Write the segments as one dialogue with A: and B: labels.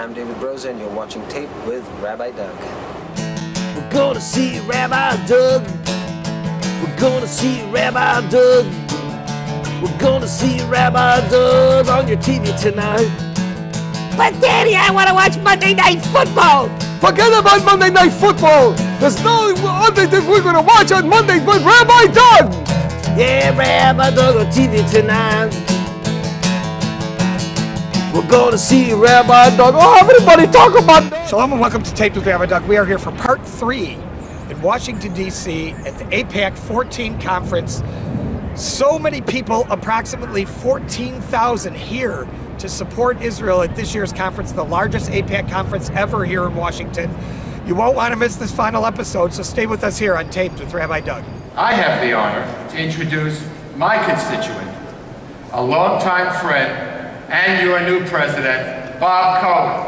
A: I'm David Prosor, and you're watching Tape with Rabbi Doug.
B: We're gonna see Rabbi Doug. We're gonna see Rabbi Doug. We're gonna see Rabbi Doug on your TV tonight.
C: But Daddy, I want to watch Monday Night Football.
D: Forget about Monday Night Football. There's no other thing we're gonna watch on Monday but Rabbi Doug.
B: Yeah, Rabbi Doug on TV tonight. We're gonna see Rabbi Doug. Oh, everybody talk about that.
E: Shalom and welcome to Taped with Rabbi Doug. We are here for part 3 in Washington, D.C. at the AIPAC 14 conference. So many people, approximately 14,000 here to support Israel at this year's conference, the largest AIPAC conference ever here in Washington. You won't want to miss this final episode, so stay with us here on Taped with Rabbi Doug.
F: I have the honor to introduce my constituent, a longtime friend, and your new president, Bob Cohen.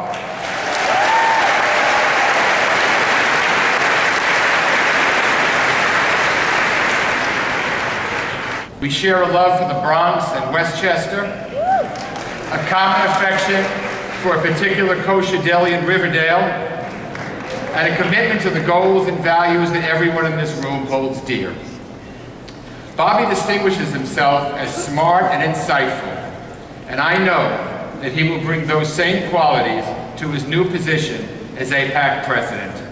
F: We share a love for the Bronx and Westchester, a common affection for a particular kosher deli in Riverdale, and a commitment to the goals and values that everyone in this room holds dear. Bobby distinguishes himself as smart and insightful, and I know that he will bring those same qualities to his new position as AIPAC president.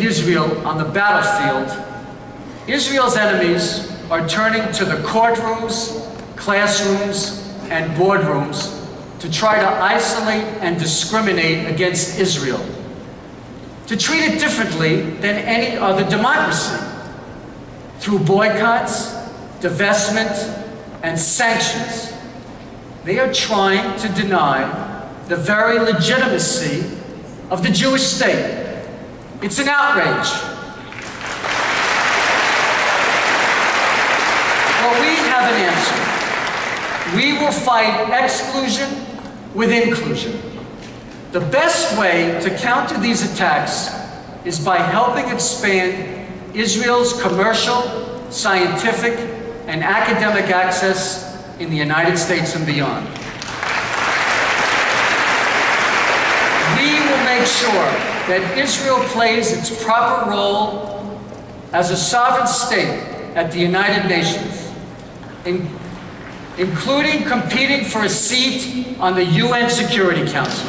G: Israel on the battlefield, Israel's enemies are turning to the courtrooms, classrooms, and boardrooms to try to isolate and discriminate against Israel, to treat it differently than any other democracy, through boycotts, divestment, and sanctions. They are trying to deny the very legitimacy of the Jewish state. It's an outrage. Well, we have an answer. We will fight exclusion with inclusion. The best way to counter these attacks is by helping expand Israel's commercial, scientific, and academic access in the United States and beyond. We will make sure that Israel plays its proper role as a sovereign state at the United Nations, including competing for a seat on the UN Security Council.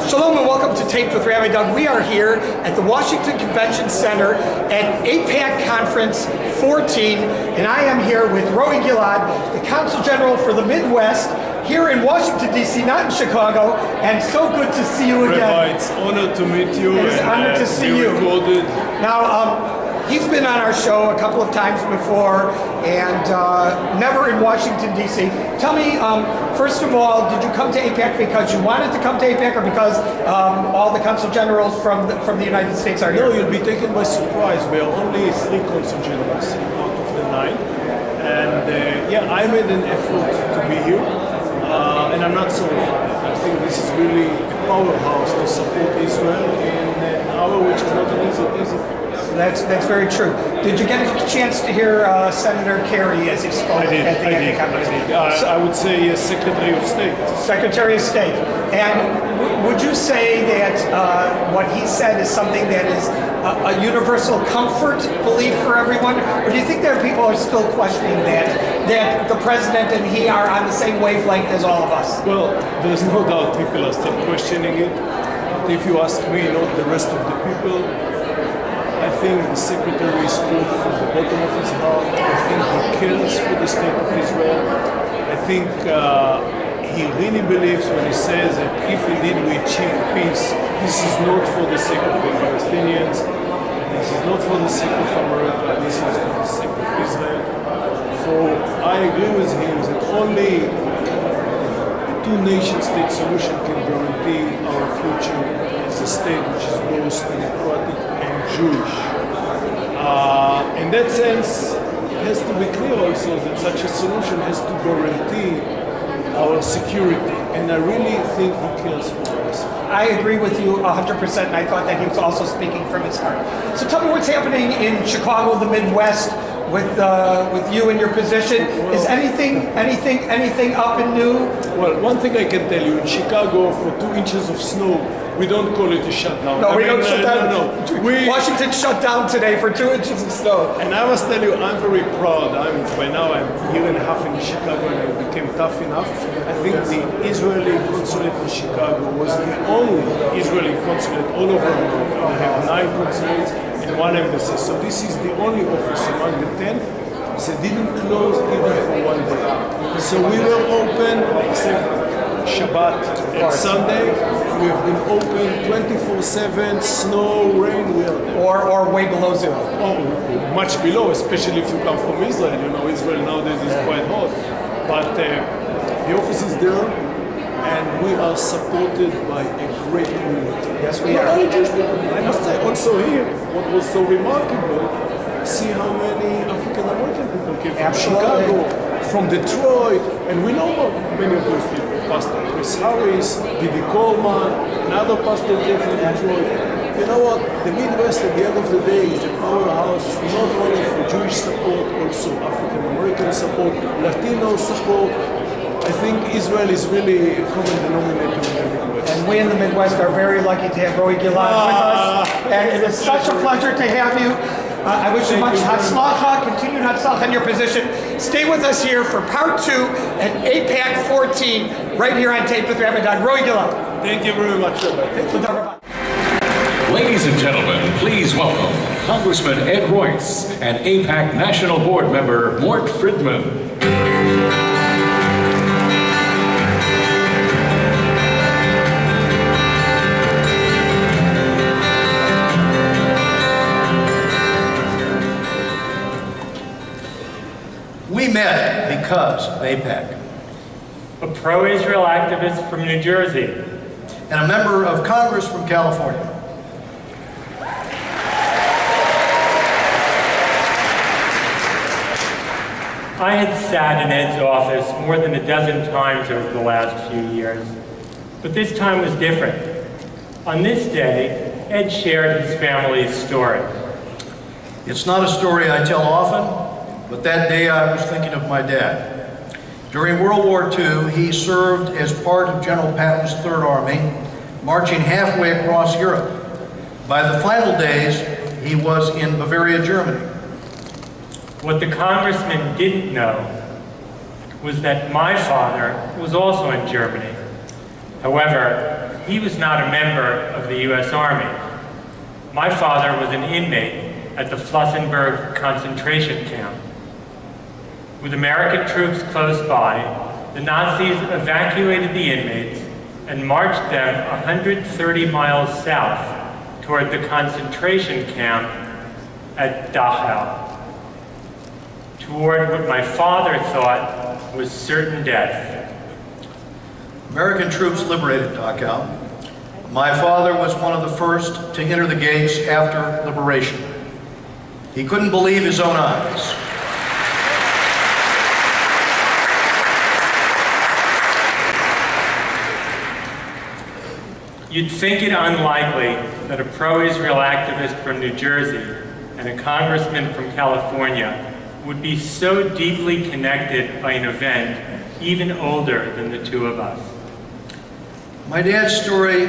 E: Shalom and welcome to Taped with Rabbi Doug. We are here at the Washington Convention Center at AIPAC Conference 14, and I am here with Roey Gilad, the Consul General for the Midwest, here in Washington, D.C., not in Chicago, and so good to see you again.
H: Rabbi, it's an honor to meet you.
E: It's an honor to see you.
H: Recorded.
E: Now, he's been on our show a couple of times before, and never in Washington, D.C. Tell me, first of all, did you come to AIPAC because you wanted to come to AIPAC, or because all the Consul Generals from the United States are here?
H: No, you'll be taken by surprise. We are only 3 Consul Generals out of the 9. And yeah, I made an effort to be here. And I'm not sorry for that. I think this is really a powerhouse to support Israel in an hour which is not an easy for us.
E: That's very true. Did you get a chance to hear Senator Kerry as he spoke at the AIPAC conference?
H: I would say Secretary of State.
E: Secretary of State. And would you say that what he said is something that is a universal comfort belief for everyone? Or do you think there are people who are still questioning that the president and he are on the same wavelength as all of us?
H: Well, there's no doubt people are still questioning it. But if you ask me, not the rest of the people, I think the Secretary spoke from the bottom of his heart. I think he cares for the state of Israel. I think he really believes when he says that if indeed we achieve peace, this is not for the sake of the Palestinians, this is not for the sake of America, this is for the sake of Israel. For I agree with him that only a two-nation-state solution can guarantee our future as a state which is both democratic and Jewish. In that sense, it has to be clear also that such a solution has to guarantee our security, and I really think he cares for us.
E: I agree with you 100%, and I thought that he was also speaking from his heart. So tell me what's happening in Chicago, the Midwest, with you and your position.
H: Well,
E: is anything up and new?
H: Well, one thing I can tell you, in Chicago, for 2 inches of snow, we don't call it a shutdown.
E: No, we don't shut down.
H: No.
E: Washington shut down today for 2 inches of snow.
H: And I must tell you, I'm very proud. By now I'm a year and a half in Chicago, and I became tough enough. I think the Israeli consulate in Chicago was the only Israeli consulate all over America. We have 9 consulates and 1 embassy. So this is the only office among the 10 that didn't close even for 1 day. So we were open except Shabbat and Sunday. We have been open 24/7, snow, rain, we are there.
E: Or way below zero.
H: Oh, much below, especially if you come from Israel. You know, Israel nowadays is quite hot. But the office is there, and we are supported by a great community.
E: Yes, we are.
H: Not only Jewish people, I must say, also here, what was so remarkable, see how many African American people came from Chicago, from Detroit, and we know many of those people. Pastor Chris Harris, Didi Coleman, another pastor came from Detroit. You know what? The Midwest at the end of the day is a powerhouse not only for Jewish support, also African American support, Latino support. I think Israel is really a common denominator in the Midwest.
E: And we in the Midwest are very lucky to have Roey Gilad with us. And it is such a pleasure to have you. I wish you much hatzlacha, continued hatzlacha in your position. Stay with us here for part 2 at AIPAC 14, right here on Tape with Rabbi Doug. Roey Gilad.
H: Thank you very much, Rabbi. Thank you.
I: Ladies and gentlemen, please welcome Congressman Ed Royce and AIPAC National Board Member Mort Fridman.
J: We met because of AIPAC.
K: A pro-Israel activist from New Jersey.
J: And a member of Congress from California.
K: I had sat in Ed's office more than a dozen times over the last few years, but this time was different. On this day, Ed shared his family's story.
J: It's not a story I tell often, but that day I was thinking of my dad. During World War II, he served as part of General Patton's Third Army, marching halfway across Europe. By the final days, he was in Bavaria, Germany.
K: What the congressman didn't know was that my father was also in Germany. However, he was not a member of the U.S. Army. My father was an inmate at the Flossenburg concentration camp. With American troops close by, the Nazis evacuated the inmates and marched them 130 miles south toward the concentration camp at Dachau, toward what my father thought was certain death.
J: American troops liberated Dachau. My father was one of the first to enter the gates after liberation. He couldn't believe his own eyes.
K: You'd think it unlikely that a pro-Israel activist from New Jersey and a congressman from California would be so deeply connected by an event even older than the two of us.
J: My dad's story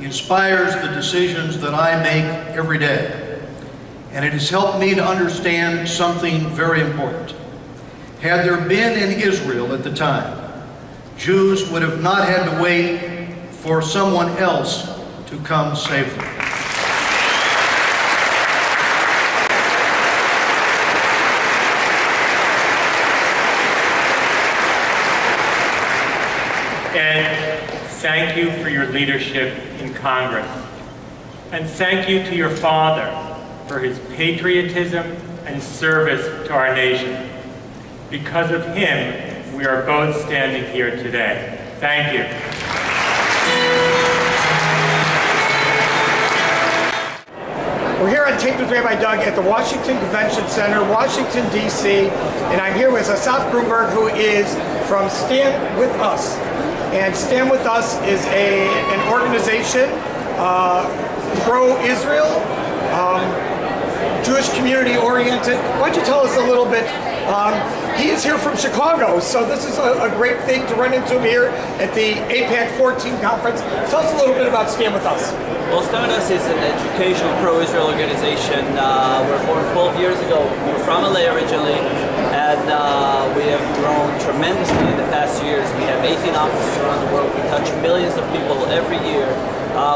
J: inspires the decisions that I make every day, and it has helped me to understand something very important. Had there been in Israel at the time, Jews would have not had to wait for someone else to come save them.
K: And thank you for your leadership in Congress. And thank you to your father for his patriotism and service to our nation. Because of him, we are both standing here today. Thank you.
E: We're here on Taped with Rabbi Doug at the Washington Convention Center, Washington, D.C., and I'm here with Asaf Grumberg, who is from Stand With Us. And Stand With Us is an organization pro-Israel, Jewish community-oriented. Why don't you tell us a little bit? He is here from Chicago, so this is a great thing to run into him here at the AIPAC 14 conference. Tell us a little bit about Stand With Us.
L: Well, Stand With Us is an educational pro-Israel organization. We're born 12 years ago. We're from LA originally, and we have grown tremendously in the past years. We have 18 offices around the world. We touch millions of people every year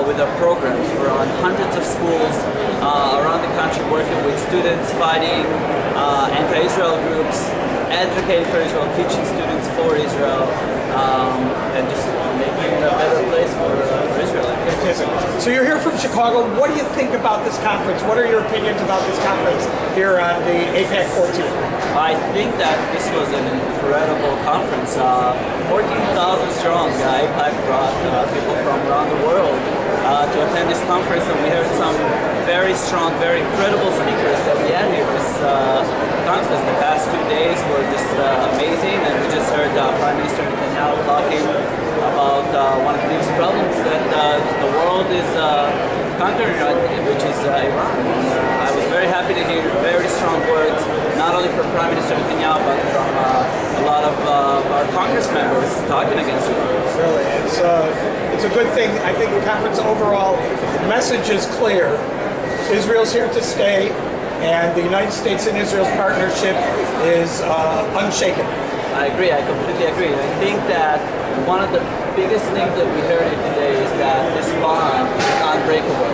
L: with our programs. We're on hundreds of schools around the country working with students, fighting anti-Israel groups, advocating for Israel, teaching students for Israel, and just making it a better place for Israel.
E: So you're here from Chicago. What do you think about this conference? What are your opinions about this conference here on the AIPAC 14?
L: I think that this was an incredible conference. 14,000 strong. AIPAC brought people from around the world to attend this conference, and we heard some very strong, very credible speakers that we had here. This conference, the past 2 days were just amazing, and we just heard Prime Minister Netanyahu talking about one of the biggest problems that the world is conquering, which is Iran. I was very happy to hear very strong words, not only from Prime Minister Netanyahu, but from a lot of our Congress members talking against it.
E: Really, it's a good thing. I think the conference overall, the message is clear. Israel's here to stay, and the United States and Israel's partnership is unshaken.
L: I agree. I completely agree. I think that one of the biggest things that we heard here today is that this bond is unbreakable,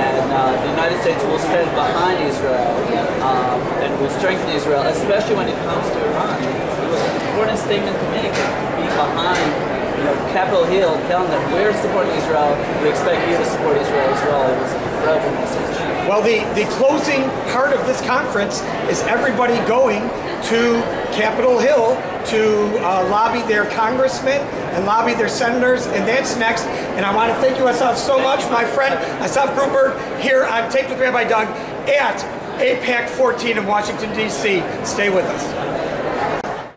L: and the United States will stand behind Israel and will strengthen Israel, especially when it comes to Iran. It was an important statement to make, to be behind Capitol Hill, telling them we're supporting Israel, we expect you to support Israel as well. It was an incredible message.
E: Well, the closing part of this conference is everybody going to Capitol Hill to lobby their congressmen and lobby their senators, and that's next. And I want to thank you, Asaf, so much. My friend Asaf Grumberg here on Taped with Rabbi Doug at AIPAC 14 in Washington, D.C. Stay with us.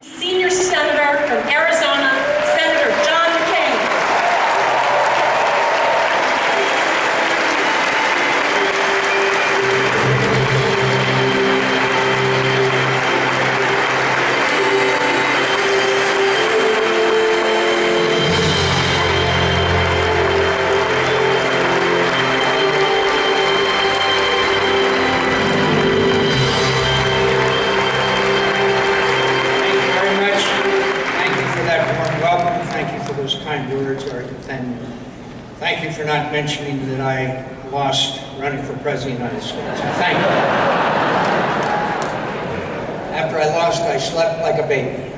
M: Senior Senator from Arizona, Senator John McCain.
N: Thank you for not mentioning that I lost running for President of the United States. Thank you. After I lost, I slept like a baby.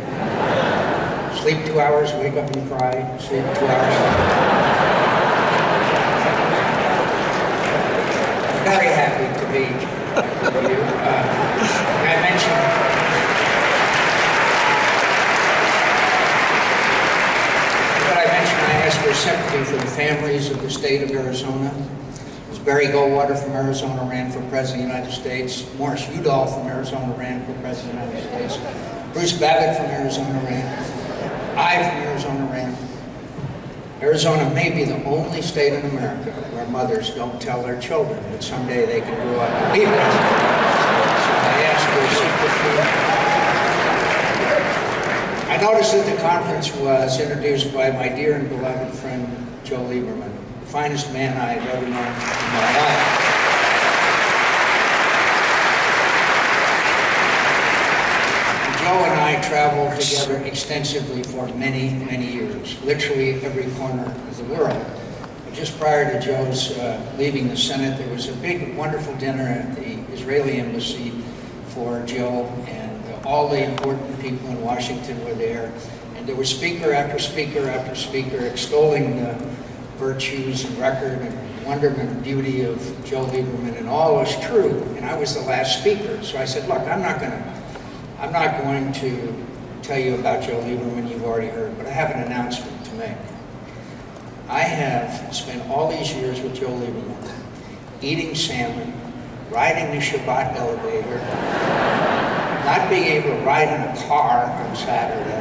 N: Sleep 2 hours, wake up and cry. Sleep 2 hours. Very happy to be with you. I mentioned for sympathy for the families of the state of Arizona. Barry Goldwater from Arizona ran for President of the United States. Morris Udall from Arizona ran for President of the United States. Bruce Babbitt from Arizona ran. I from Arizona ran. Arizona may be the only state in America where mothers don't tell their children that someday they can grow up and be president. So I ask for sympathy. I noticed that the conference was introduced by my dear and beloved friend, Joe Lieberman, the finest man I have ever known in my life. Joe and I traveled together extensively for many, many years, literally every corner of the world. Just prior to Joe's leaving the Senate, there was a big, wonderful dinner at the Israeli embassy for Joe, and all the important people in Washington were there. And there was speaker after speaker after speaker extolling the virtues and record and wonderment and beauty of Joe Lieberman, and all was true, and I was the last speaker. So I said, look, I'm not going to tell you about Joe Lieberman, you've already heard, but I have an announcement to make. I have spent all these years with Joe Lieberman, eating salmon, riding the Shabbat elevator, not being able to ride in a car on Saturday.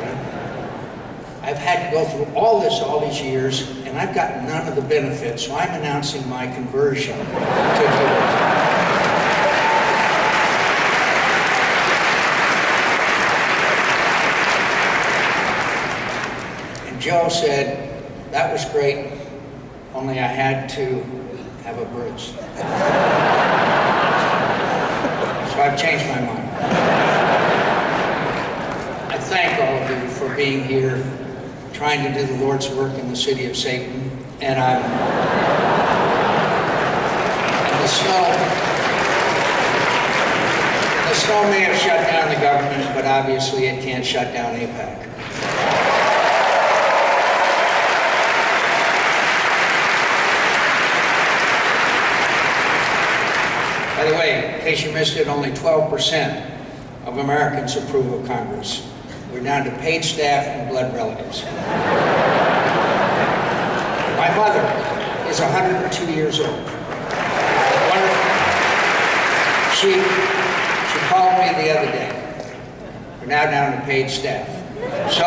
N: I've had to go through all this all these years, and I've got none of the benefits, so I'm announcing my conversion to Judaism. And Joe said, that was great, only I had to have a bruise. So I've changed my mind. I thank all of you for being here, trying to do the Lord's work in the city of Satan, and the snow may have shut down the government, but obviously it can't shut down AIPAC. By the way, in case you missed it, only 12% of Americans approve of Congress. We're down to paid staff and blood relatives. My mother is 102 years old. She called me the other day. We're now down to paid staff. So,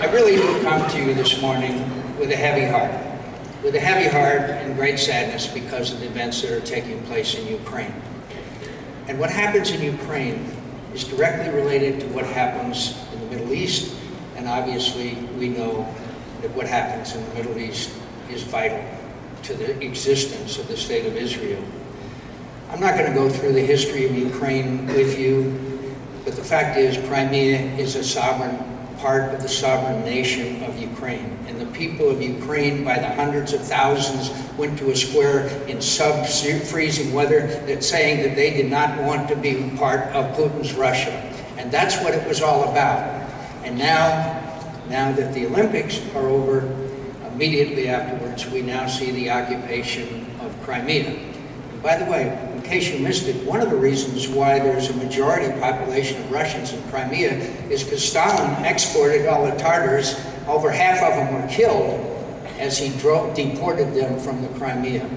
N: I really do come to you this morning with a heavy heart. With a heavy heart and great sadness because of the events that are taking place in Ukraine. And what happens in Ukraine is directly related to what happens in the Middle East, and obviously we know that what happens in the Middle East is vital to the existence of the state of Israel. I'm not going to go through the history of Ukraine with you, but the fact is Crimea is a sovereign part of the sovereign nation of Ukraine. And the people of Ukraine, by the hundreds of thousands, went to a square in sub-freezing weather that's saying that they did not want to be part of Putin's Russia. And that's what it was all about. And now that the Olympics are over, immediately afterwards, we now see the occupation of Crimea. And by the way, in case you missed it, one of the reasons why there's a majority population of Russians in Crimea is because Stalin exported all the Tartars. Over half of them were killed as he deported them from the Crimea.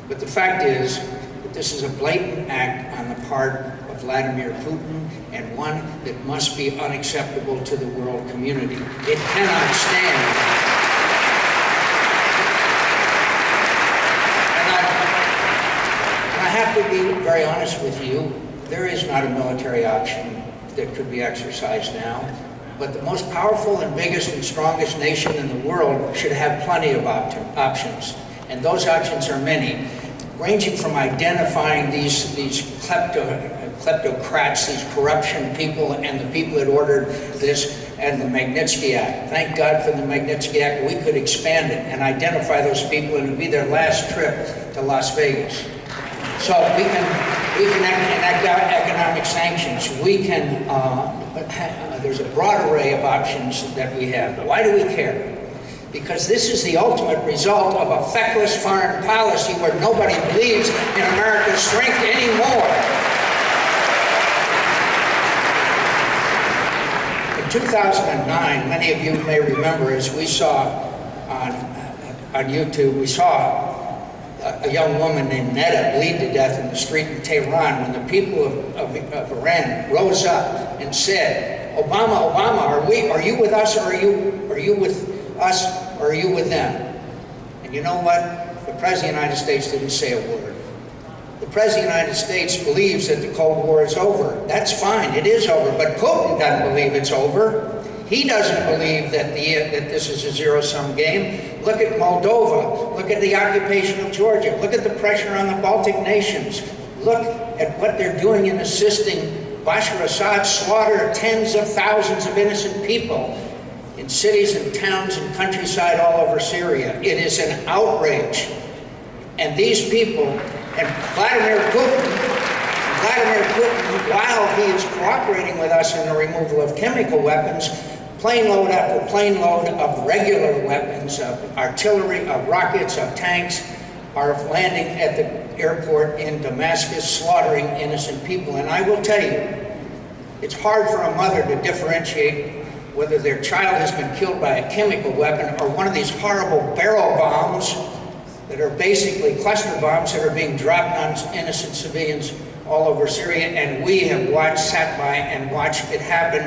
N: But the fact is that this is a blatant act on the part of Vladimir Putin, and one that must be unacceptable to the world community. It cannot stand. I have to be very honest with you, there is not a military option that could be exercised now, but the most powerful and biggest and strongest nation in the world should have plenty of options. And those options are many, ranging from identifying these kleptocrats, these corruption people, and the people that ordered this, and the Magnitsky Act. Thank God for the Magnitsky Act. We could expand it and identify those people, and it would be their last trip to Las Vegas. So we can enact economic sanctions. We can, there's a broad array of options that we have. Why do we care? Because this is the ultimate result of a feckless foreign policy where nobody believes in America's strength anymore. In 2009, many of you may remember, as we saw on YouTube, we saw a young woman named Netta bleed to death in the street in Tehran when the people of Iran rose up and said, Obama, are you with us, or are you with us, or are you with them? And you know what? The President of the United States didn't say a word. The President of the United States believes that the Cold War is over. That's fine, it is over, but Putin doesn't believe it's over. He doesn't believe that this is a zero-sum game. Look at Moldova. Look at the occupation of Georgia. Look at the pressure on the Baltic nations. Look at what they're doing in assisting Bashar Assad slaughter tens of thousands of innocent people in cities and towns and countryside all over Syria. It is an outrage. And these people, and Vladimir Putin, while he is cooperating with us in the removal of chemical weapons, plane load after plane load of regular weapons, of artillery, of rockets, of tanks, are landing at the airport in Damascus, slaughtering innocent people. And I will tell you, it's hard for a mother to differentiate whether their child has been killed by a chemical weapon or one of these horrible barrel bombs that are basically cluster bombs that are being dropped on innocent civilians all over Syria. And we have sat by and watched it happen.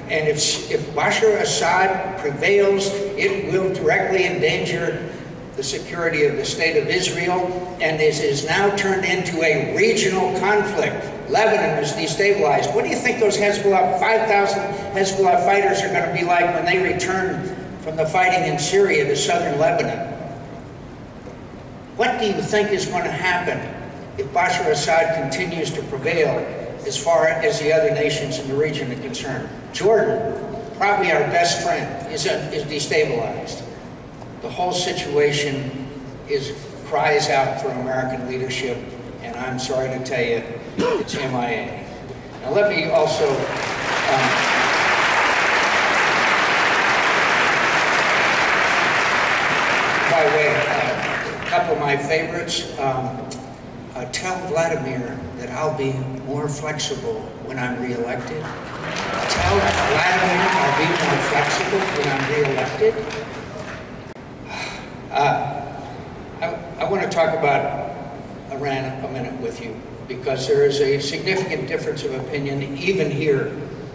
N: And if Bashar Assad prevails, it will directly endanger the security of the state of Israel, and this is now turned into a regional conflict. Lebanon is destabilized. What do you think those Hezbollah, 5,000 Hezbollah fighters are going to be like when they return from the fighting in Syria to southern Lebanon? What do you think is going to happen if Bashar Assad continues to prevail as far as the other nations in the region are concerned? Jordan, probably our best friend, is destabilized. The whole situation cries out for American leadership, and I'm sorry to tell you, it's MIA. Now let me also, by the way, a couple of my favorites, tell Vladimir that I'll be more flexible when I'm reelected. Tell Vladimir I'll be more flexible when I'm reelected. I want to talk about Iran a minute with you, because there is a significant difference of opinion, even here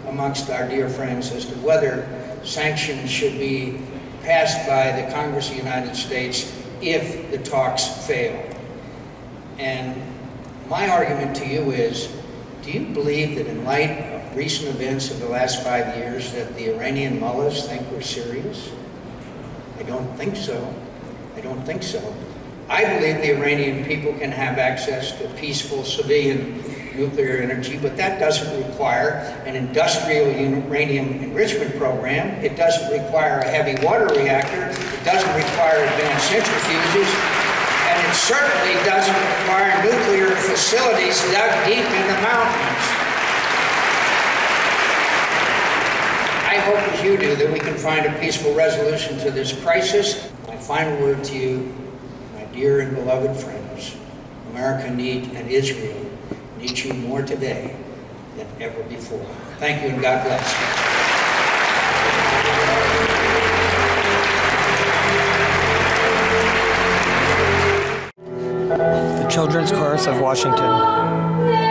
N: amongst our dear friends, as to whether sanctions should be passed by the Congress of the United States if the talks fail. And my argument to you is, do you believe that in light of recent events of the last 5 years that the Iranian mullahs think we're serious? I don't think so. I don't think so. I believe the Iranian people can have access to peaceful civilian nuclear energy, but that doesn't require an industrial uranium enrichment program. It doesn't require a heavy water reactor. It doesn't require advanced centrifuges. And it certainly doesn't require nuclear facilities dug deep in the mountains. I hope, as you do, that we can find a peaceful resolution to this crisis. My final word to you, my dear and beloved friends, America and Israel need you more today than ever before. Thank you, and God bless.
O: The Children's Chorus of Washington.
P: Good.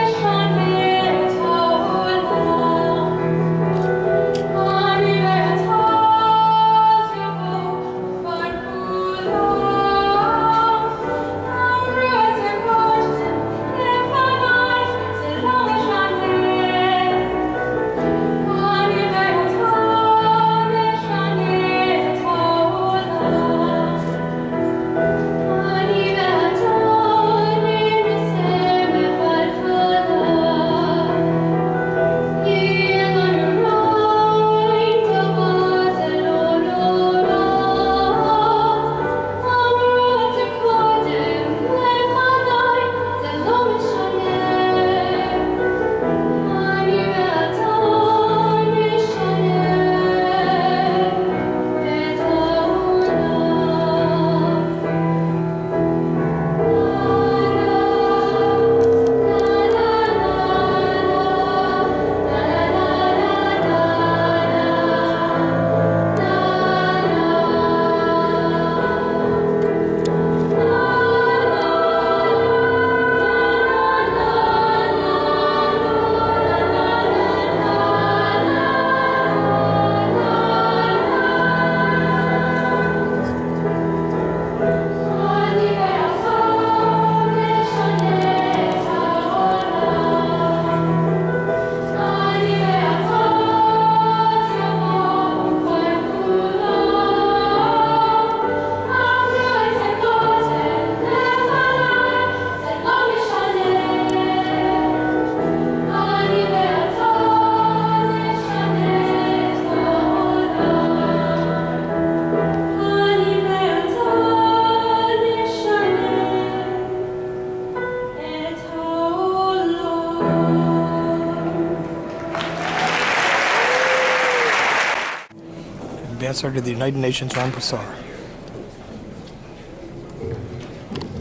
E: Ambassador to the United Nations, Ron Prosor.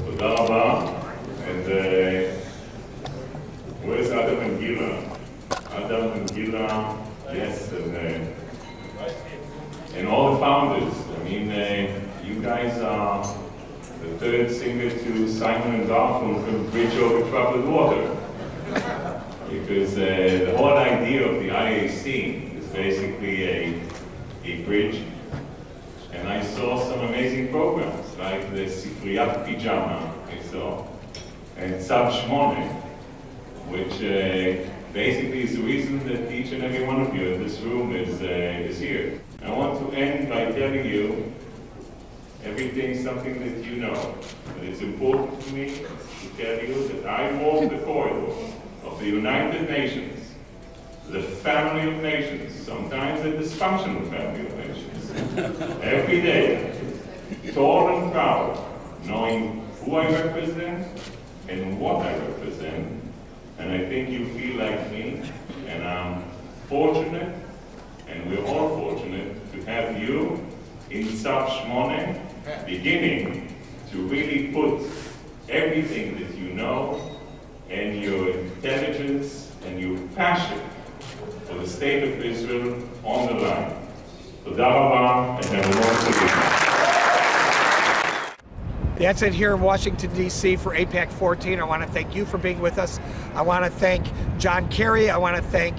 P: תודה רבה. Where's Adam and Gila? Adam and Gila, yes, and all the founders. I mean, you guys are the third singer to Simon and Garfunkel, Bridge Over Troubled Water. Because the whole idea of the IAC is basically a bridge. And I saw some amazing programs, like the Sifriyat Pijama, I saw, and Tzad Shmone, which basically is the reason that each and every one of you in this room is here. I want to end by telling you everything, something that you know. And it's important to me to tell you that I walk the corridors of the United Nations, the family of nations, sometimes a dysfunctional family of nations, every day, tall and proud, knowing who I represent and what I represent. And I think you feel like me, and I'm fortunate, and we're all fortunate to have you in Tzad Shmone, beginning to really put everything that you know and your intelligence and your passion for the state of Israel on the line. Toda rabah, and have a wonderful evening.
E: That's it here in Washington, D.C. for AIPAC 14. I want to thank you for being with us. I want to thank John Kerry. I want to thank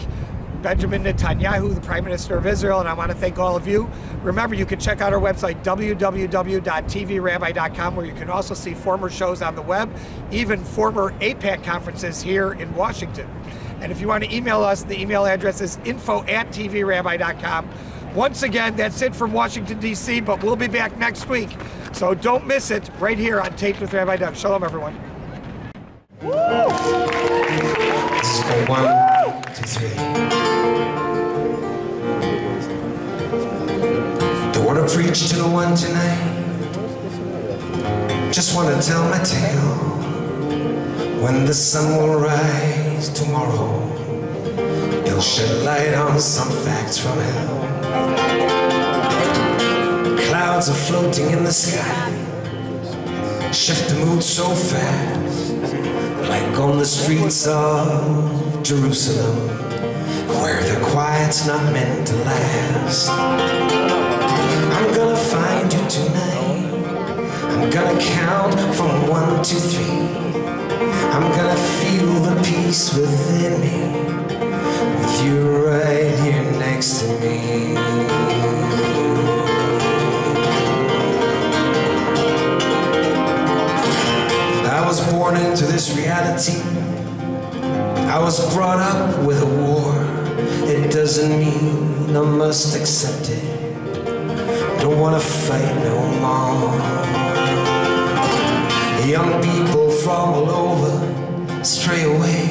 E: Benjamin Netanyahu, the Prime Minister of Israel, and I want to thank all of you. Remember, you can check out our website, www.tvrabbi.com, where you can also see former shows on the web, even former AIPAC conferences here in Washington. And if you want to email us, the email address is info@tvrabbi.com. Once again, that's it from Washington, D.C., but we'll be back next week. So don't miss it right here on Taped with Rabbi Doug. Shalom, everyone.
Q: This is for 1, 2, 3. Don't want to preach to the one tonight. Just want to tell my tale. When the sun will rise tomorrow, it'll shed light on some facts from hell. Clouds are floating in the sky, shift the mood so fast, like on the streets of Jerusalem, where the quiet's not meant to last. I'm gonna find you tonight. I'm gonna count from 1 to 3. I'm gonna feel the peace within me, with you right here next to me. I was born into this reality. I was brought up with a war. It doesn't mean I must accept it. Don't wanna fight no more. Young people from all over stray away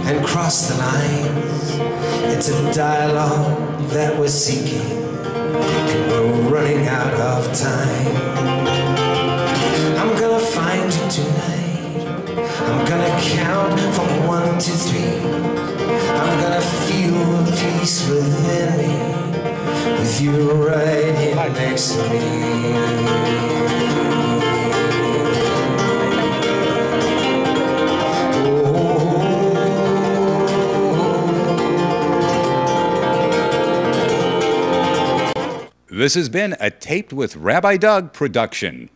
Q: and cross the lines. It's a dialogue that we're seeking, and we're running out of time. I'm gonna find you tonight. I'm gonna count from 1 to 3. I'm gonna feel the peace within me, with you right here next to me.
R: This has been a Taped with Rabbi Doug production.